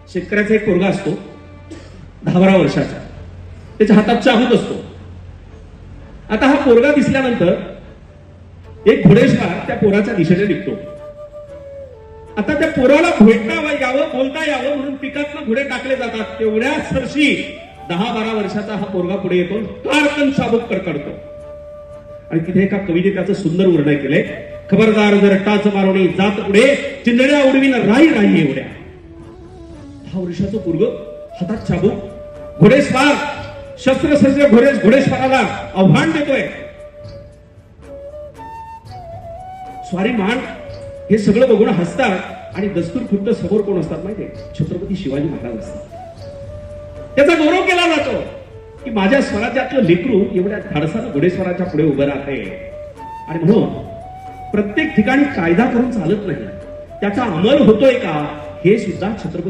शेतकऱ्याचा एक पोरगा असतो 10-12 वर्षाचा, त्याच्या हातात चाबूक असतो. आता हा पोरगा दिसल्यानंतर एक घोडेस्वार त्या पोराच्या दिशेने निघतो. आता त्या पोराला भेटता यावं, बोलता यावं म्हणून पिकातनं घोडे टाकले जातात. तेवढ्या सरशी 10-12 वर्षाचा हा पोरगा पुढे येतो, कारकन चाबूक कडकडतो. आणि तिथे एका कवीने त्याचं सुंदर वर्णन केलंय. खबरदार जर टाच मारवणी जात पुढे, चिंधड्या उडवीन राही राही एवढ्या. 10 वर्षाचं पोरग, हातात चाबूक, घोडेस्वार, शस्त्रसज्ज घोडेस्वाराला आव्हान देतोय. स्वारी मान हे सगळं बघून हसतात आणि दस्तूर खुद्द समोर कोण असतात माहितीये? छत्रपती शिवाजी महाराज असतात. त्याचा गौरव केला जातो की माझ्या स्वराज्यातलं लेकरू एवढ्या धाडसानं घोडेस्वाराच्या पुढे उभं राहते. आणि म्हणून प्रत्येक ठिकाणी कायदा करून चालत नाही, त्याचा अंमल होतोय का हे सुद्धा छत्रपती